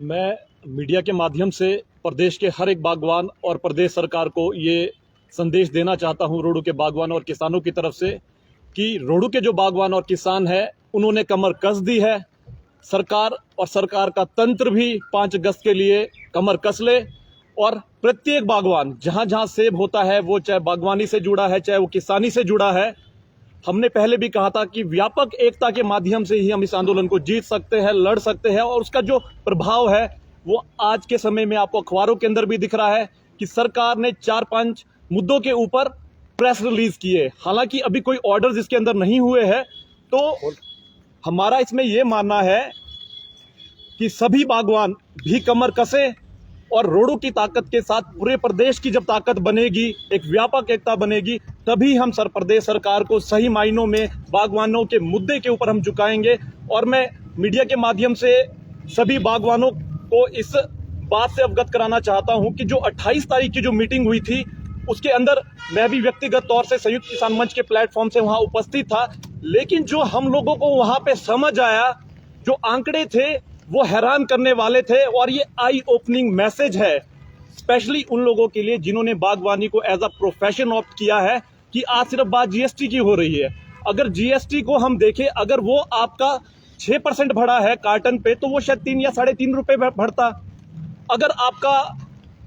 मैं मीडिया के माध्यम से प्रदेश के हर एक बागवान और प्रदेश सरकार को ये संदेश देना चाहता हूं रोडू के बागवान और किसानों की तरफ से कि रोडू के जो बागवान और किसान हैं उन्होंने कमर कस दी है। सरकार और सरकार का तंत्र भी 5 अगस्त के लिए कमर कस ले और प्रत्येक बागवान जहां जहां सेब होता है, वो चाहे बागवानी से जुड़ा है चाहे वो किसानी से जुड़ा है, हमने पहले भी कहा था कि व्यापक एकता के माध्यम से ही हम इस आंदोलन को जीत सकते हैं, लड़ सकते हैं। और उसका जो प्रभाव है वो आज के समय में आपको अखबारों के अंदर भी दिख रहा है कि सरकार ने 4-5 मुद्दों के ऊपर प्रेस रिलीज किए। हालांकि अभी कोई ऑर्डर्स इसके अंदर नहीं हुए हैं, तो हमारा इसमें यह मानना है कि सभी बागवान भी कमर कसे और रोडू की ताकत के साथ पूरे प्रदेश की जब ताकत बनेगी, एक व्यापक एकता बनेगी, तभी हम प्रदेश सरकार को सही मायनों में बागवानों के मुद्दे के ऊपर हम झुकाएंगे। और मैं मीडिया के माध्यम से सभी बागवानों को इस बात से अवगत कराना चाहता हूं कि जो 28 तारीख की जो मीटिंग हुई थी उसके अंदर मैं भी व्यक्तिगत तौर से संयुक्त किसान मंच के प्लेटफॉर्म से वहां उपस्थित था, लेकिन जो हम लोगों को वहां पे समझ आया, जो आंकड़े थे वो हैरान करने वाले थे। और ये आई ओपनिंग मैसेज है स्पेशली उन लोगों के लिए जिन्होंने बागवानी को एज अ प्रोफेशन ऑप्ट किया है कि आज सिर्फ बात जीएसटी की हो रही है। अगर जीएसटी को हम देखें, अगर वो आपका 6% बढ़ा है कार्टन पे, तो वो शायद 3 या 3.5 रुपए बढ़ता। अगर आपका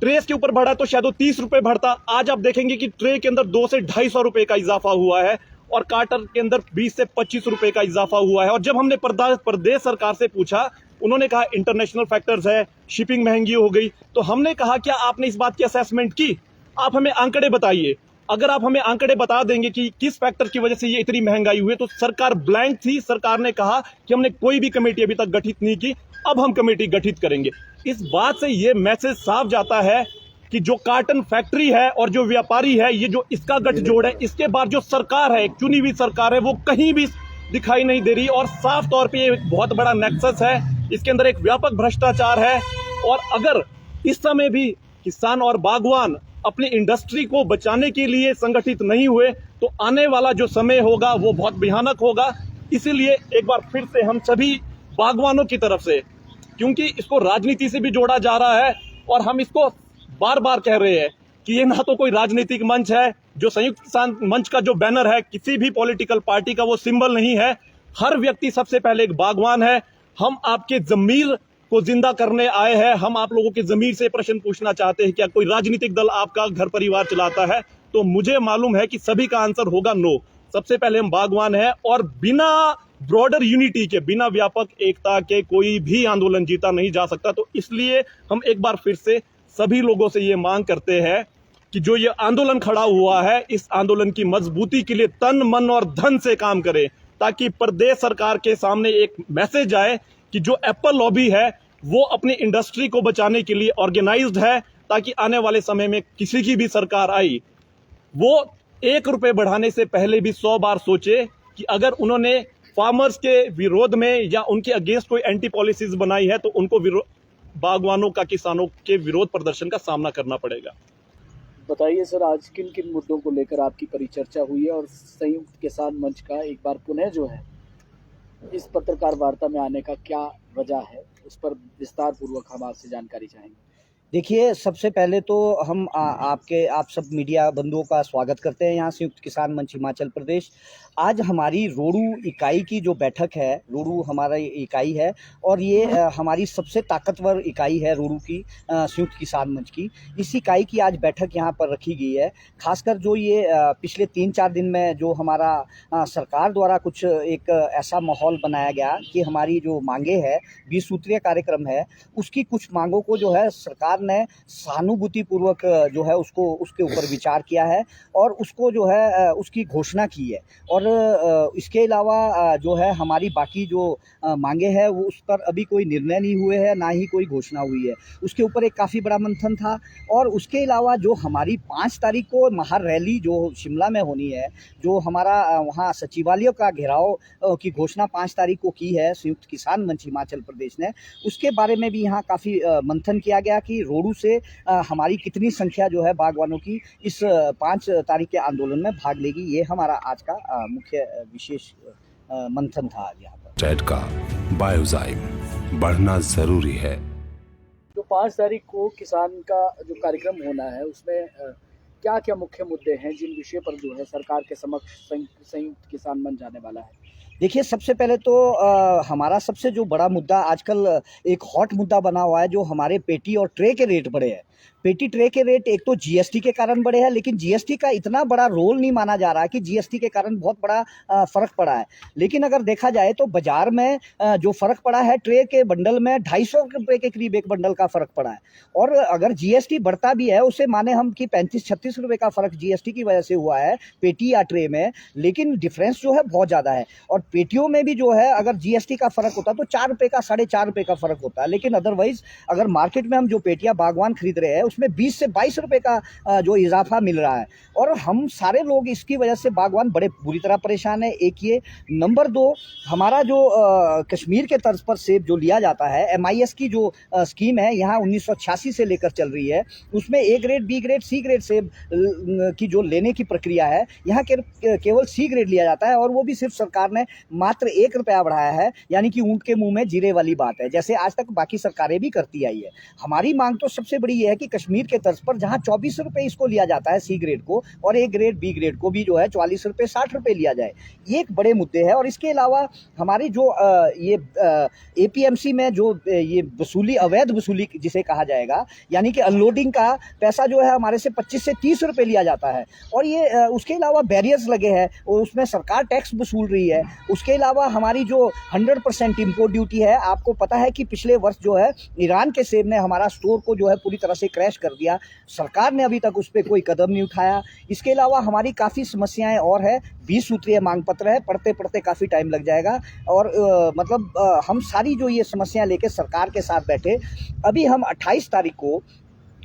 ट्रेस के ऊपर बढ़ा तो शायद वो 30 रुपए बढ़ता। आज आप देखेंगे कि ट्रे के अंदर 200 से 250 रुपए का इजाफा हुआ है और कार्टन के अंदर 20 से 25 रुपए का इजाफा हुआ है। और जब हमने प्रदेश सरकार से पूछा, उन्होंने कहा इंटरनेशनल फैक्टर्स है, शिपिंग महंगी हो गई। तो हमने कहा क्या आपने इस बात की असेसमेंट की? आप हमें आंकड़े बताइए। अगर आप हमें आंकड़े बता देंगे कि किस फैक्टर की वजह से ये इतनी महंगाई हुई, तो सरकार ब्लैंक थी। सरकार ने कहा कि हमने कोई भी कमेटी अभी तक गठित नहीं की, अब हम कमेटी गठित करेंगे। इस बात से ये मैसेज साफ जाता है कि जो कार्टन फैक्ट्री है और जो व्यापारी है, ये जो इसका गठजोड़ है, इसके बाद जो सरकार है, एक चुनी हुई सरकार है, वो कहीं भी दिखाई नहीं दे रही। और साफ तौर पे ये एक बहुत बड़ा नेक्सस है, इसके अंदर एक व्यापक भ्रष्टाचार है। और अगर इस समय भी किसान और बागवान अपनी इंडस्ट्री को बचाने के लिए संगठित नहीं हुए, तो आने वाला जो समय होगा वो बहुत भयानक होगा। इसीलिए एक बार फिर से हम सभी बागवानों की तरफ से, क्योंकि इसको राजनीति से भी जोड़ा जा रहा है और हम इसको बार बार कह रहे हैं कि ये ना तो कोई राजनीतिक मंच है, जो संयुक्त किसान मंच का जो बैनर है किसी भी पॉलिटिकल पार्टी का वो सिंबल नहीं है। हर व्यक्ति सबसे पहले एक बागवान है। हम आपके जमीर को जिंदा करने आए हैं। हम आप लोगों के जमीर से प्रश्न पूछना चाहते हैं, क्या कोई राजनीतिक दल आपका घर परिवार चलाता है? तो मुझे मालूम है कि सभी का आंसर होगा नो। सबसे पहले हम बागवान हैं और बिना ब्रॉडर यूनिटी के, बिना व्यापक एकता के कोई भी आंदोलन जीता नहीं जा सकता। तो इसलिए हम एक बार फिर से सभी लोगों से ये मांग करते हैं कि जो ये आंदोलन खड़ा हुआ है, इस आंदोलन की मजबूती के लिए तन मन और धन से काम करें, ताकि प्रदेश सरकार के सामने एक मैसेज आए कि जो एप्पल लॉबी है वो अपनी इंडस्ट्री को बचाने के लिए ऑर्गेनाइज्ड है, ताकि आने वाले समय में किसी की भी सरकार आई, वो 1 रुपए बढ़ाने से पहले भी 100 बार सोचे कि अगर उन्होंने फार्मर्स के विरोध में या उनके अगेंस्ट कोई एंटी पॉलिसीज बनाई है, तो उनको बागवानों का, किसानों के विरोध प्रदर्शन का सामना करना पड़ेगा। बताइए सर, आज किन किन मुद्दों को लेकर आपकी परिचर्चा हुई है और संयुक्त किसान मंच का एक बार पुनः जो है इस पत्रकार वार्ता में आने का क्या वजह है, उस पर विस्तार पूर्वक हम आपसे जानकारी चाहेंगे। देखिए, सबसे पहले तो हम आप सब मीडिया बंधुओं का स्वागत करते हैं यहाँ संयुक्त किसान मंच हिमाचल प्रदेश। आज हमारी रोडू इकाई की जो बैठक है, रोडू हमारा इकाई है और ये हमारी सबसे ताकतवर इकाई है रोडू की, संयुक्त किसान मंच की। इस इकाई की आज बैठक यहाँ पर रखी गई है। खासकर जो ये पिछले 3-4 दिन में जो हमारा सरकार द्वारा कुछ एक ऐसा माहौल बनाया गया कि हमारी जो मांगे है, 20 सूत्रीय कार्यक्रम है, उसकी कुछ मांगों को जो है सरकार ने सहानुभूतिपूर्वक जो है उसके ऊपर विचार किया है और उसको जो है उसकी घोषणा की है। और इसके अलावा जो है हमारी बाकी जो मांगे हैं वो उस पर अभी कोई निर्णय नहीं हुए हैं, ना ही कोई घोषणा हुई है। उसके ऊपर एक काफ़ी बड़ा मंथन था। और उसके अलावा जो हमारी 5 तारीख को महार रैली जो शिमला में होनी है, जो हमारा वहाँ सचिवालय का घेराव की घोषणा 5 तारीख को की है संयुक्त किसान मंच हिमाचल प्रदेश ने, उसके बारे में भी यहाँ काफ़ी मंथन किया गया कि रोडू से हमारी कितनी संख्या जो है बागवानों की इस 5 तारीख के आंदोलन में भाग लेगी। ये हमारा आज का मुख्य विशेष मंथन था आज यहाँ पर। का बायोजाइम बढ़ना जरूरी है। जो 5 तारीख को किसान का जो कार्यक्रम होना है उसमें क्या क्या मुख्य मुद्दे हैं जिन विषय पर जो है सरकार के समक्ष संयुक्त किसान मंच जाने वाला है? देखिए, सबसे पहले तो हमारा सबसे जो बड़ा मुद्दा आजकल एक हॉट मुद्दा बना हुआ है, जो हमारे पेटी और ट्रे के रेट बढ़े हैं। पेटी ट्रे के रेट एक तो जीएसटी के कारण बढ़े हैं, लेकिन जीएसटी का इतना बड़ा रोल नहीं माना जा रहा कि जीएसटी के कारण बहुत बड़ा फ़र्क पड़ा है। लेकिन अगर देखा जाए तो बाज़ार में जो फ़र्क पड़ा है, ट्रे के बंडल में 250 रुपये के करीब एक बंडल का फ़र्क पड़ा है। और अगर जीएसटी बढ़ता भी है, उसे माने हम कि 35-36 रुपये का फ़र्क जीएसटी की वजह से हुआ है पेटी या ट्रे में, लेकिन डिफरेंस जो है बहुत ज़्यादा है। और पेटियों में भी जो है अगर जीएसटी का फ़र्क होता तो 4 रुपये का 4.5 रुपये का फ़र्क होता है। लेकिन अदरवाइज़ अगर मार्केट में हम जो पेटियाँ बागवान खरीद रहे हैं उसमें 20 से 22 रुपये का जो इजाफा मिल रहा है। और हम सारे लोग इसकी वजह से बागवान बड़े बुरी तरह परेशान है। एक ये, नंबर 2, हमारा जो कश्मीर के तर्ज पर सेब जो लिया जाता है, MIS की जो स्कीम है यहाँ 1986 से लेकर चल रही है, उसमें A grade, B grade, C grade सेब की जो लेने की प्रक्रिया है, यहाँ केवल C ग्रेड लिया जाता है। और वो भी सिर्फ सरकार ने मात्र 1 रुपया बढ़ाया है, यानी कि ऊंट के मुंह में जीरे वाली बात है, जैसे आज तक बाकी सरकारें भी करती आई है। हमारी मांग तो सबसे बड़ी ये है कि कश्मीर के तर्ज पर जहां 24 रुपये इसको लिया जाता है C ग्रेड को, और A ग्रेड, B ग्रेड को भी जो है 44 रुपये, 60 रुपये लिया जाए। ये एक बड़े मुद्दे हैं। और इसके अलावा हमारी जो ये APMC में जो ये वसूली, अवैध वसूली जिसे कहा जाएगा, यानी कि अनलोडिंग का पैसा जो है हमारे से 25 से 30 रुपये लिया जाता है। और ये उसके अलावा बैरियर्स लगे हैं, उसमें सरकार टैक्स वसूल रही है। उसके अलावा हमारी जो 100% इम्पोर्ट ड्यूटी है, आपको पता है कि पिछले वर्ष जो है ईरान के सेब ने हमारा स्टोर को जो है पूरी तरह से क्रैश कर दिया। सरकार ने अभी तक उस पर कोई कदम नहीं उठाया। इसके अलावा हमारी काफ़ी समस्याएं और है। 20 सूत्रीय मांग पत्र है, पढ़ते पढ़ते काफ़ी टाइम लग जाएगा। और हम सारी जो ये समस्याएं लेके सरकार के साथ बैठे। अभी हम 28 तारीख को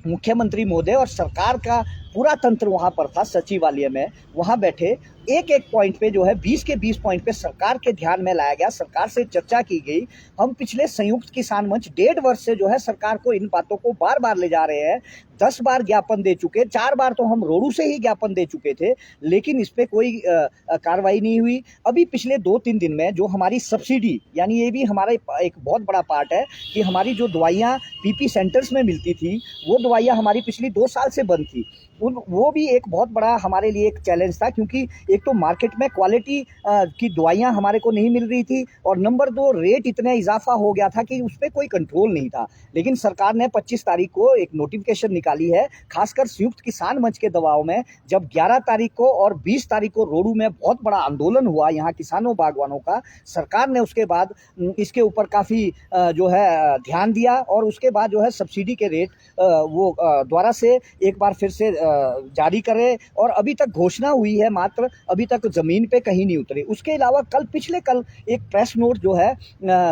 मुख्यमंत्री महोदय और सरकार का पूरा तंत्र वहाँ पर था सचिवालय में, वहाँ बैठे एक एक पॉइंट पे जो है 20 के 20 पॉइंट पे सरकार के ध्यान में लाया गया, सरकार से चर्चा की गई। हम पिछले संयुक्त किसान मंच 1.5 वर्ष से जो है सरकार को इन बातों को बार बार ले जा रहे हैं। 10 बार ज्ञापन दे चुके, 4 बार तो हम रोडू से ही ज्ञापन दे चुके थे, लेकिन इस पर कोई कार्रवाई नहीं हुई। अभी पिछले 2-3 दिन में जो हमारी सब्सिडी, यानी ये भी हमारा एक बहुत बड़ा पार्ट है कि हमारी जो दवाइयाँ PP सेंटर्स में मिलती थी, वो दवाइयाँ हमारी पिछली 2 साल से बंद थी। वो भी एक बहुत बड़ा हमारे लिए एक चैलेंज था, क्योंकि एक तो मार्केट में क्वालिटी की दवाइयाँ हमारे को नहीं मिल रही थी, और नंबर 2 रेट इतने इजाफा हो गया था कि उस पर कोई कंट्रोल नहीं था। लेकिन सरकार ने 25 तारीख को एक नोटिफिकेशन निकाली है, खासकर संयुक्त किसान मंच के दबाव में, जब 11 तारीख को और 20 तारीख को रोडू में बहुत बड़ा आंदोलन हुआ यहाँ किसानों बागवानों का। सरकार ने उसके बाद इसके ऊपर काफ़ी जो है ध्यान दिया, और उसके बाद जो है सब्सिडी के रेट वो दोबारा से एक बार फिर से जारी करे। और अभी तक घोषणा हुई है, मात्र अभी तक ज़मीन पे कहीं नहीं उतरी। उसके अलावा पिछले कल एक प्रेस नोट जो है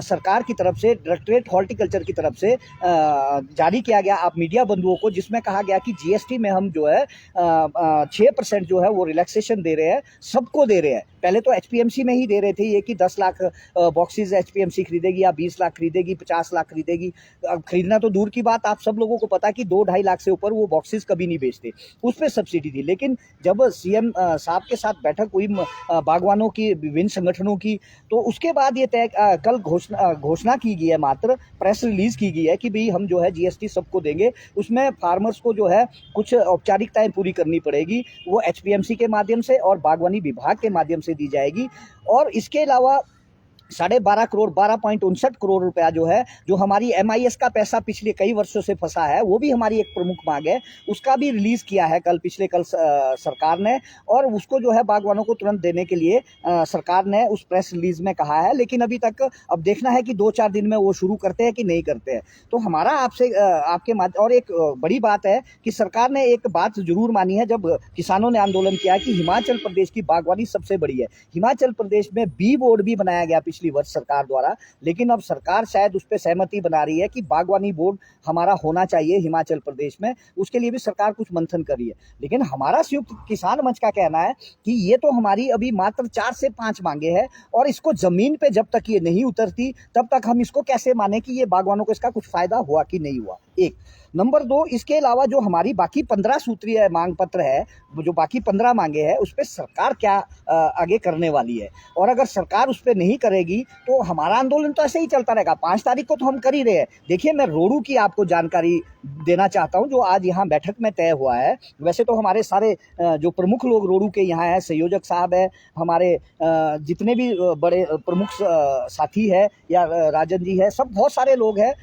सरकार की तरफ से, डायरेक्टरेट हॉर्टिकल्चर की तरफ से जारी किया गया आप मीडिया बंधुओं को, जिसमें कहा गया कि GST में हम जो है 6% जो है वो रिलैक्सेशन दे रहे हैं, सबको दे रहे हैं। पहले तो HPMC में ही दे रहे थे ये कि 10 लाख बॉक्सेस HPMC खरीदेगी, या 20 लाख खरीदेगी, 50 लाख खरीदेगी। अब खरीदना तो दूर की बात, आप सब लोगों को पता कि 2-2.5 लाख से ऊपर वो बॉक्सेस कभी नहीं बेचते, उस पर सब्सिडी थी। लेकिन जब CM साहब के साथ बैठक हुई बागवानों की, विभिन्न संगठनों की, तो उसके बाद ये कल घोषणा की गई है, मात्र प्रेस रिलीज की गई है कि भाई हम जो है GST सबको देंगे। उसमें फार्मर्स को जो है कुछ औपचारिकताएं पूरी करनी पड़ेगी, वो HPMC के माध्यम से और बागवानी विभाग के माध्यम से दी जाएगी। और इसके अलावा 12.5 करोड़ 12.59 करोड़ रुपया जो है, जो हमारी MIS का पैसा पिछले कई वर्षों से फंसा है, वो भी हमारी एक प्रमुख मांग है। उसका भी रिलीज़ किया है पिछले कल सरकार ने, और उसको जो है बागवानों को तुरंत देने के लिए सरकार ने उस प्रेस रिलीज में कहा है। लेकिन अभी तक अब देखना है कि 2-4 दिन में वो शुरू करते हैं कि नहीं करते हैं। तो हमारा आपसे आपके माध्यम, और एक बड़ी बात है कि सरकार ने एक बात जरूर मानी है जब किसानों ने आंदोलन किया कि हिमाचल प्रदेश की बागवानी सबसे बड़ी है। हिमाचल प्रदेश में बी बोर्ड भी बनाया गया पिछली वर्ष सरकार द्वारा, लेकिन अब सरकार शायद उस पर सहमति बना रही है कि बागवानी बोर्ड हमारा होना चाहिए हिमाचल प्रदेश में। उसके लिए भी सरकार कुछ मंथन कर रही है। लेकिन हमारा संयुक्त किसान मंच का कहना है कि ये तो हमारी अभी मात्र 4 से 5 मांगे हैं, और इसको जमीन पे जब तक ये नहीं उतरती तब तक हम इसको कैसे माने कि ये बागवानों को इसका कुछ फायदा हुआ कि नहीं हुआ। एक। नंबर 2, इसके अलावा जो हमारी बाकी 15 सूत्रीय मांग पत्र है, जो बाकी 15 मांगे हैं, उस पर सरकार क्या आगे करने वाली है, और अगर सरकार उस पर नहीं करेगी तो हमारा आंदोलन तो ऐसे ही चलता रहेगा। 5 तारीख को तो हम कर ही रहे हैं। देखिए, मैं रोडू की आपको जानकारी देना चाहता हूं जो आज यहाँ बैठक में तय हुआ है। वैसे तो हमारे सारे जो प्रमुख लोग रोडू के यहाँ हैं, संयोजक साहब है, हमारे जितने भी बड़े प्रमुख साथी है या राजन जी है, सब बहुत सारे लोग हैं।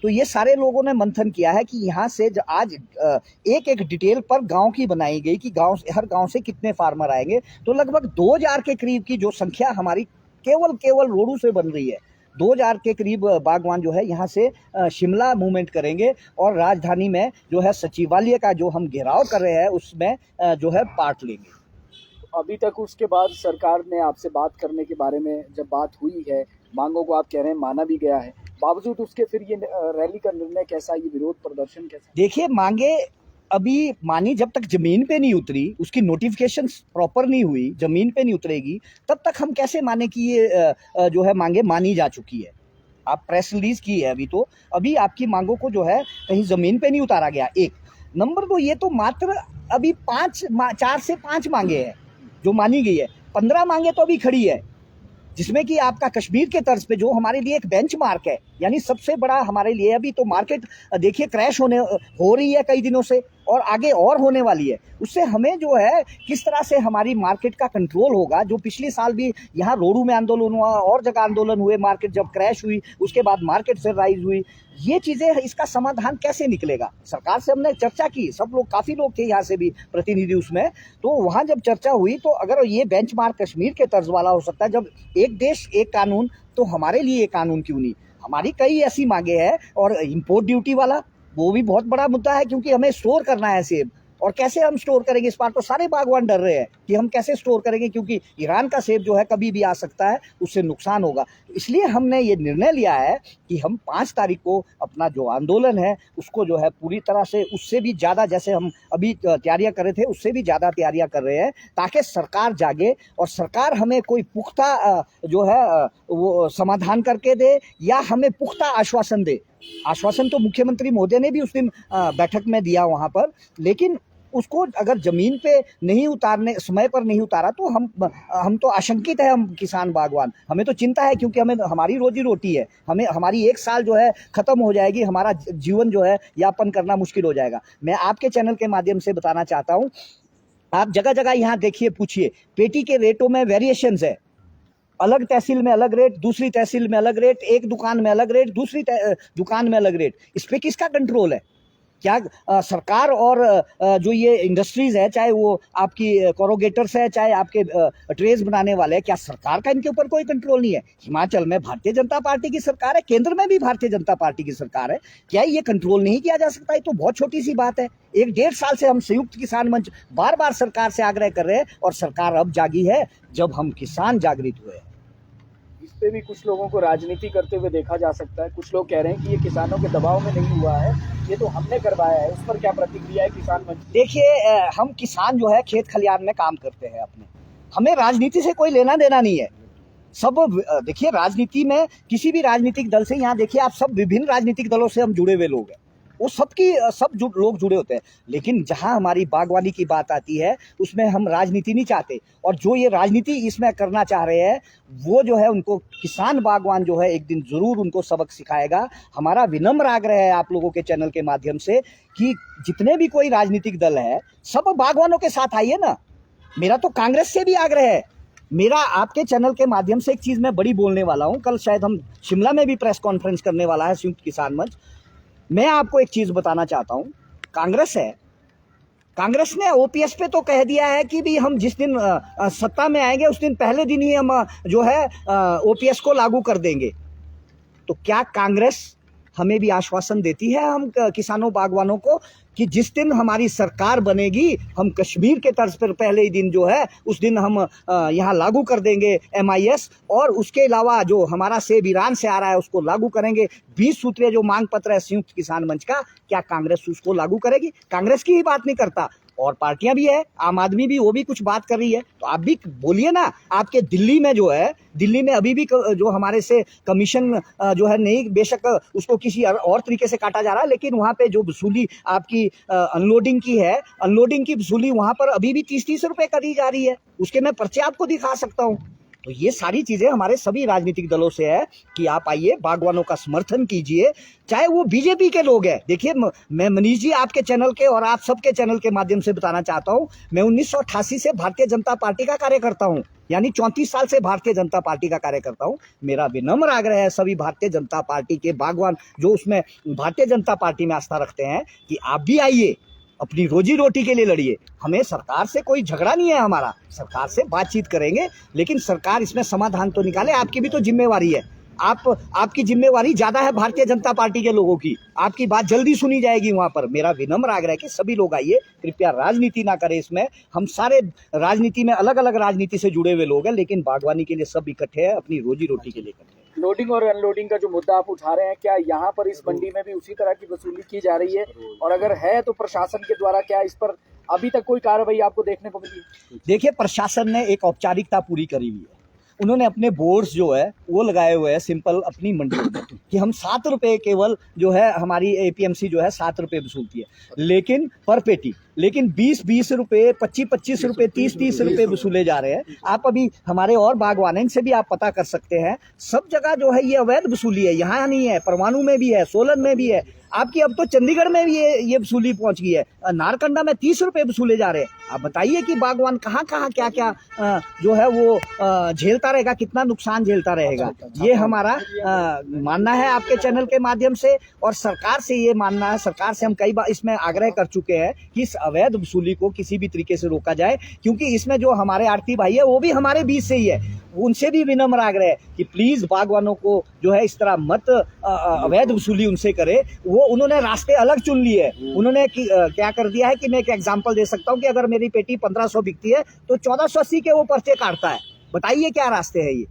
तो ये सारे लोगों ने मंथन किया है कि यहाँ से आज एक एक डिटेल पर गांव की बनाई गई कि हर गांव से कितने फार्मर आएंगे। तो लगभग 2000 के करीब की जो संख्या हमारी केवल रोडू से बन रही है। 2000 के करीब बागवान जो है यहाँ से शिमला मूवमेंट करेंगे और राजधानी में जो है सचिवालय का जो हम घेराव कर रहे हैं उसमें जो है पार्ट लेंगे। अभी तक उसके बाद सरकार ने आपसे बात करने के बारे में जब बात हुई है, मांगों को आप कह रहे हैं माना भी गया है, बावजूद उसके फिर ये रैली का निर्णय कैसा, ये विरोध प्रदर्शन कैसा? देखिए, मांगे अभी मानी जब तक जमीन पे नहीं उतरी, उसकी नोटिफिकेशन प्रॉपर नहीं हुई, जमीन पे नहीं उतरेगी, तब तक हम कैसे माने कि ये जो है मांगे मानी जा चुकी है। आप प्रेस रिलीज की है अभी आपकी मांगों को जो है कहीं जमीन पे नहीं उतारा गया। एक। नंबर 2, ये तो मात्र अभी 4 से 5 मांगे हैं जो मानी गई है। 15 मांगे तो अभी खड़ी है, जिसमें कि आपका कश्मीर के तर्ज पे जो हमारे लिए एक बेंचमार्क है, यानी सबसे बड़ा हमारे लिए। अभी तो मार्केट देखिए क्रैश हो रही है कई दिनों से, और आगे और होने वाली है। उससे हमें जो है किस तरह से हमारी मार्केट का कंट्रोल होगा। जो पिछले साल भी यहाँ रोडू में आंदोलन हुआ और जगह आंदोलन हुए, मार्केट जब क्रैश हुई उसके बाद मार्केट फिर राइज हुई, ये चीज़ें, इसका समाधान कैसे निकलेगा। सरकार से हमने चर्चा की, सब लोग, काफ़ी लोग थे यहाँ से भी प्रतिनिधि उसमें, तो वहाँ जब चर्चा हुई तो अगर ये बेंचमार्क कश्मीर के तर्ज वाला हो सकता है, जब एक देश एक कानून, तो हमारे लिए ये कानून क्यों नहीं। हमारी कई ऐसी मांगे हैं, और इम्पोर्ट ड्यूटी वाला वो भी बहुत बड़ा मुद्दा है, क्योंकि हमें स्टोर करना है सेब, और कैसे हम स्टोर करेंगे। इस बार तो सारे बागवान डर रहे हैं कि हम कैसे स्टोर करेंगे, क्योंकि ईरान का सेब जो है कभी भी आ सकता है, उससे नुकसान होगा। इसलिए हमने ये निर्णय लिया है कि हम 5 तारीख को अपना जो आंदोलन है उसको जो है पूरी तरह से, उससे भी ज़्यादा, जैसे हम अभी तैयारियां कर रहे थे उससे भी ज़्यादा तैयारियां कर रहे हैं, ताकि सरकार जागे और सरकार हमें कोई पुख्ता जो है वो समाधान करके दे, या हमें पुख्ता आश्वासन दे। आश्वासन तो मुख्यमंत्री महोदय ने भी उस दिन बैठक में दिया वहाँ पर, लेकिन उसको अगर जमीन पे नहीं उतारने, समय पर नहीं उतारा, तो हम तो आशंकित है। हम किसान बागवान, हमें तो चिंता है, क्योंकि हमें हमारी रोजी रोटी है, हमारी 1 साल जो है ख़त्म हो जाएगी, हमारा जीवन जो है यापन करना मुश्किल हो जाएगा। मैं आपके चैनल के माध्यम से बताना चाहता हूँ, आप जगह जगह यहाँ देखिए, पूछिए, पेटी के रेटों में वेरिएशंस है। अलग तहसील में अलग रेट, दूसरी तहसील में अलग रेट, एक दुकान में अलग रेट, दूसरी दुकान में अलग रेट। इस पे किसका कंट्रोल है? क्या सरकार और जो ये इंडस्ट्रीज है, चाहे वो आपकी कोरोगेटर्स है, चाहे आपके ट्रेस बनाने वाले हैं, क्या सरकार का इनके ऊपर कोई कंट्रोल नहीं है? हिमाचल में भारतीय जनता पार्टी की सरकार है, केंद्र में भी भारतीय जनता पार्टी की सरकार है, क्या ये कंट्रोल नहीं किया जा सकता? ये तो बहुत छोटी सी बात है। 1-1.5 साल से हम संयुक्त किसान मंच बार बार सरकार से आग्रह कर रहे हैं, और सरकार अब जागी है जब हम किसान जागृत हुए। इस पे भी कुछ लोगों को राजनीति करते हुए देखा जा सकता है। कुछ लोग कह रहे हैं कि ये किसानों के दबाव में नहीं हुआ है, ये तो हमने करवाया है। उस पर क्या प्रतिक्रिया है किसान मंच? देखिए, हम किसान जो है खेत खलियान में काम करते हैं अपने, हमें राजनीति से कोई लेना देना नहीं है। सब देखिए, राजनीति में किसी भी राजनीतिक दल से, यहाँ देखिए आप, सब विभिन्न राजनीतिक दलों से हम जुड़े हुए लोग हैं, वो लोग जुड़े होते हैं। लेकिन जहां हमारी बागवानी की बात आती है उसमें हम राजनीति नहीं चाहते, और जो ये राजनीति इसमें करना चाह रहे हैं वो जो है, उनको किसान बागवान जो है एक दिन जरूर उनको सबक सिखाएगा। हमारा विनम्र आग्रह है आप लोगों के चैनल के माध्यम से कि जितने भी कोई राजनीतिक दल है, सब बागवानों के साथ आइए ना। मेरा तो कांग्रेस से भी आग्रह है। मेरा आपके चैनल के माध्यम से एक चीज़ मैं बड़ी बोलने वाला हूँ, कल शायद हम शिमला में भी प्रेस कॉन्फ्रेंस करने वाला है संयुक्त किसान मंच। मैं आपको एक चीज़ बताना चाहता हूँ, कांग्रेस है, कांग्रेस ने ओपीएस पे तो कह दिया है कि भी हम जिस दिन सत्ता में आएंगे उस दिन पहले दिन ही हम जो है ओपीएस को लागू कर देंगे। तो क्या कांग्रेस हमें भी आश्वासन देती है, हम किसानों बागवानों को, कि जिस दिन हमारी सरकार बनेगी हम कश्मीर के तर्ज पर पहले ही दिन जो है उस दिन हम यहाँ लागू कर देंगे MIS, और उसके अलावा जो हमारा सेब ईरान से आ रहा है उसको लागू करेंगे। 20 सूत्रीय जो मांग पत्र है संयुक्त किसान मंच का, क्या कांग्रेस उसको लागू करेगी? कांग्रेस की ही बात नहीं करता, और पार्टियां भी है, आम आदमी भी, वो भी कुछ बात कर रही है, तो आप भी बोलिए ना। आपके दिल्ली में जो है, दिल्ली में अभी भी जो हमारे से कमीशन जो है नहीं, बेशक उसको किसी और तरीके से काटा जा रहा है, लेकिन वहाँ पे जो वसूली आपकी अनलोडिंग की है, अनलोडिंग की वसूली वहाँ पर अभी भी 30-30 रुपए करी जा रही है। उसके मैं पर्चे आपको दिखा सकता हूँ। तो ये सारी चीजें हमारे सभी राजनीतिक दलों से है कि आप आइए, बागवानों का समर्थन कीजिए, चाहे वो बीजेपी के लोग हैं। देखिए, मैं मनीष जी आपके चैनल के और आप सबके चैनल के माध्यम से बताना चाहता हूं, मैं 1988 से भारतीय जनता पार्टी का कार्यकर्ता हूं, यानी 34 साल से भारतीय जनता पार्टी का कार्यकर्ता हूं। मेरा विनम्र आग्रह है सभी भारतीय जनता पार्टी के बागवान जो उसमें भारतीय जनता पार्टी में आस्था रखते हैं कि आप भी आइए, अपनी रोजी रोटी के लिए लड़िए। हमें सरकार से कोई झगड़ा नहीं है, हमारा सरकार से बातचीत करेंगे, लेकिन सरकार इसमें समाधान तो निकाले। आपकी भी तो जिम्मेवारी है, आपकी जिम्मेवारी ज्यादा है भारतीय जनता पार्टी के लोगों की, आपकी बात जल्दी सुनी जाएगी वहां पर। मेरा विनम्र आग्रह है कि सभी लोग आइए, कृपया राजनीति ना करें इसमें। हम सारे राजनीति में अलग अलग राजनीति से जुड़े हुए लोग हैं, लेकिन बागवानी के लिए सब इकट्ठे हैं, अपनी रोजी रोटी के लिए इकट्ठे हैं। लोडिंग और अनलोडिंग का जो मुद्दा आप उठा रहे हैं, क्या यहाँ पर इस मंडी में भी उसी तरह की वसूली की जा रही है? और अगर है तो प्रशासन के द्वारा क्या इस पर अभी तक कोई कार्रवाई आपको देखने को मिली? देखिए, प्रशासन ने एक औपचारिकता पूरी करी हुई है। उन्होंने अपने बोर्ड्स जो है वो लगाए हुए हैं सिंपल अपनी मंडी में कि हम 7 रुपए केवल जो है हमारी एपीएमसी जो है 7 रुपए वसूलती है, लेकिन पर पेटी, लेकिन 20-20 रुपए, 25-25 रुपए, 30-30 रुपए वसूले जा रहे हैं। आप अभी हमारे और बागवान से भी आप पता कर सकते हैं, सब जगह जो है ये अवैध वसूली है। यहाँ नहीं है, परमाणु में भी है, सोलन में भी है, आपकी अब तो चंडीगढ़ में भी ये वसूली पहुंच गई है। नारकंडा में 30 रुपए वसूले जा रहे हैं। आप बताइए कि बागवान कहाँ कहाँ क्या क्या जो है वो झेलता रहेगा, कितना नुकसान झेलता रहेगा। ये हमारा मानना है आपके चैनल के माध्यम से, और सरकार से ये मानना है। सरकार से हम कई बार इसमें आग्रह कर चुके हैं कि इस अवैध वसूली को किसी भी तरीके से रोका जाए, क्योंकि इसमें जो हमारे आड़ती भाई है वो भी हमारे बीच से ही है। उनसे भी विनम्र आग्रह है कि प्लीज बागवानों को जो है इस तरह मत अवैध वसूली उनसे करे। वो उन्होंने रास्ते अलग चुन लिए हैं। उन्होंने क्या कर दिया है कि मैं एक एग्जांपल दे सकता हूं कि अगर मेरी पेटी 1500 बिकती है तो 1480 के वो पर्चे काटता है। बताइए क्या रास्ते हैं ये?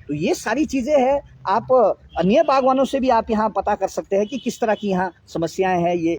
तो ये सारी चीजें हैं। आप अन्य बागवानों से भी आप यहाँ पता कर सकते हैं कि किस तरह की यहाँ समस्याएं हैं। ये